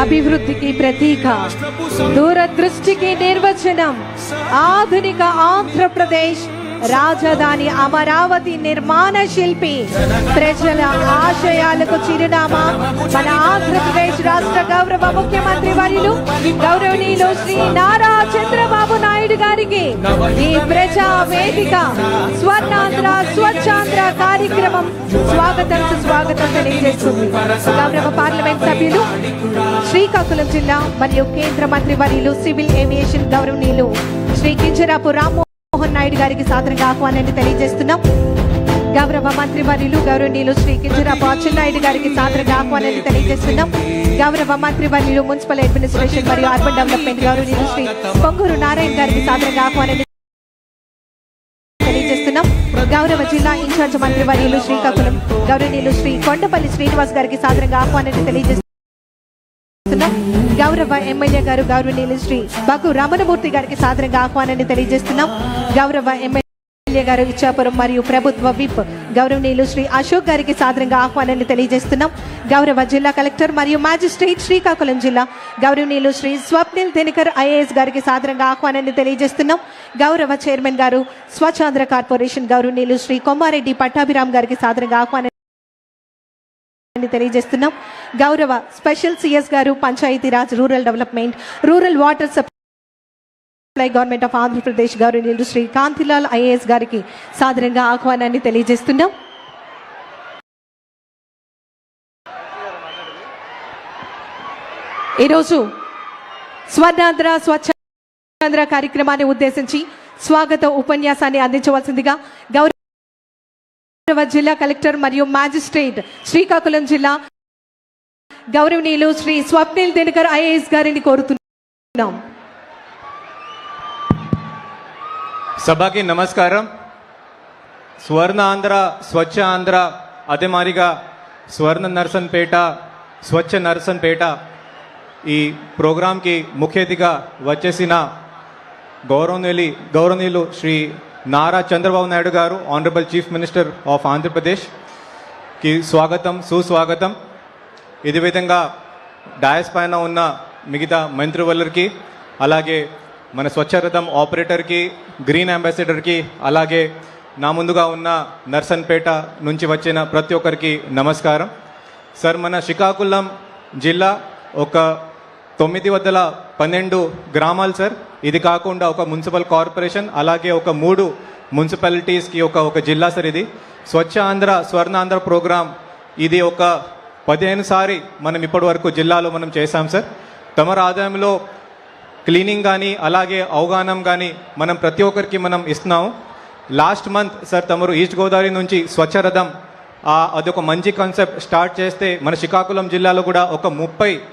అభివృద్ధికి ప్రతీక, దూరదృష్టికి నిర్వచనం, ఆధునిక ఆంధ్రప్రదేశ్ రాజధాని అమరావతి నిర్మాణ శిల్పి, ప్రజల ఆశయాలకు చిరునామా మన ఆంధ్రప్రదేశ్ రాష్ట్ర గౌరవ ముఖ్యమంత్రి వర్యులు గౌరవనీయులు శ్రీ నారా చంద్రబాబు నాయుడు గారికి ఈ ప్రజా వేదిక స్వర్ణాంధ్ర స్వచ్ఛాంధ్ర కార్యక్రమం స్వాగతం తెలియజేస్తుంది. గౌరవ పార్లమెంట్ సభ్యులు శ్రీకాకుళం జిల్లా మరియు కేంద్ర మంత్రి వర్యులు సివిల్ ఏవియేషన్ గౌరవనీయులు శ్రీ కింజరాపు రామ్మోహన్ నాయుడు గారికి సాదరంగా ఆహ్వానాన్ని తెలియజేస్తున్నాం. గౌరవ మంత్రి వర్యులు గౌరవనీయులు శ్రీ కింజరాపు అచ్చెన్నాయుడు గారికి సాదరంగా ఆహ్వానాన్ని తెలియజేస్తున్నాం. గౌరవ మంత్రి వర్యులు మున్సిపల్ అడ్మినిస్ట్రేషన్ మరియు అర్బన్ డెవలప్మెంట్ గౌరవనీయులు శ్రీ పొంగూరు నారాయణ గారికి సాదరంగా ఆహ్వానాన్ని తెలియజేస్తున్నాం. గౌరవ జిల్లా ఇన్ఛార్జ్ మంత్రి వర్యులు శ్రీకాకుళం గౌరవనీయులు శ్రీ కొండపల్లి శ్రీనివాస్ గారికి సాదరంగా ఆహ్వానాన్ని తెలియజేస్తున్నాం. గౌరవ ఎమ్మెల్యే గారు గౌరవనీయులు శ్రీ బగ్గు రమణమూర్తి గారికి సాదరంగా ఆహ్వానాన్ని తెలియజేస్తున్నాం. గౌరవ ఎమ్మెల్యే గారు ఇచ్చాపురం మరియు ప్రభుత్వ విప్ గౌరవనీయులు శ్రీ అశోక్ గారికి సాదరంగా ఆహ్వానాన్ని తెలియజేస్తున్నాం. గౌరవ జిల్లా కలెక్టర్ మరియు మ్యాజిస్ట్రేట్ శ్రీకాకుళం జిల్లా గౌరవనీయులు శ్రీ స్వప్నిల్ దినకర్ ఐఏఎస్ గారికి సాదరంగా ఆహ్వానాన్ని తెలియజేస్తున్నాం. గౌరవ చైర్మన్ గారు స్వచ్ఛాంధ్ర కార్పొరేషన్ గౌరవనీయులు శ్రీ కొమ్మారెడ్డి పట్టాభిరామ్ గారికి సాదరంగా ఆహ్వానాన్ని తెలియజేస్తున్నాం. గౌరవ స్పెషల్ సిఎస్ గారు Panchayati Raj rural development rural water supply government of Andhra Pradesh గౌరవనీయులు శ్రీ కాంతిలాల్ ఐఏఎస్ గారికి సాదరంగా ఆహ్వానాన్ని తెలియజేస్తున్నాం. ఈరోజు స్వర్ణాంధ్ర స్వచ్ఛాంధ్ర కార్యక్రమాన్ని ఉద్దేశించి స్వాగత ఉపన్యాసాన్ని అందించవలసిందిగా గౌరవ జిల్లా కలెక్టర్ మరియు మ్యాజిస్ట్రేట్ శ్రీకాకుళం జిల్లా గౌరవనీయులు శ్రీ స్వప్నిల్ దినకర్ ఐఏఎస్ గారిని కోరుతున్నాం. సభకి నమస్కారం. స్వర్ణ ఆంధ్ర స్వచ్ఛ ఆంధ్ర అదే మాదిరిగా స్వర్ణ నర్సన్పేట స్వచ్ఛ నర్సన్పేట ఈ ప్రోగ్రాంకి ముఖ్య అతిథిగా వచ్చేసిన గౌరవనీయులు శ్రీ నారా చంద్రబాబు నాయుడు గారు ఆనరబుల్ చీఫ్ మినిస్టర్ ఆఫ్ ఆంధ్రప్రదేశ్కి స్వాగతం సుస్వాగతం. ఇదే విధంగా డయాస్ పైన ఉన్న మిగతా మంత్రివర్యులకి అలాగే మన స్వచ్ఛరథం ఆపరేటర్కి గ్రీన్ అంబాసిడర్కి అలాగే నా ముందుగా ఉన్న నర్సన్పేట నుంచి వచ్చిన ప్రతి ఒక్కరికి నమస్కారం. సార్, మన శ్రీకాకుళం జిల్లా ఒక 912 గ్రామాలు సార్. ఇది కాకుండా ఒక మున్సిపల్ కార్పొరేషన్ అలాగే ఒక 3 మున్సిపాలిటీస్కి ఒక జిల్లా సార్. ఇది స్వచ్ఛ ఆంధ్ర స్వర్ణాంధ్ర ప్రోగ్రాం ఇది ఒక 15 సారి మనం ఇప్పటి వరకు జిల్లాలో మనం చేశాం సార్. తమర ఆదాయంలో క్లీనింగ్ కానీ అలాగే అవగాహన కానీ మనం ప్రతి ఒక్కరికి మనం ఇస్తున్నాము. లాస్ట్ మంత్ సార్ తమరు ఈస్ట్ గోదావరి నుంచి స్వచ్ఛరథం అదొక మంచి కాన్సెప్ట్ స్టార్ట్ చేస్తే మన శ్రీకాకుళం జిల్లాలో కూడా ఒక 30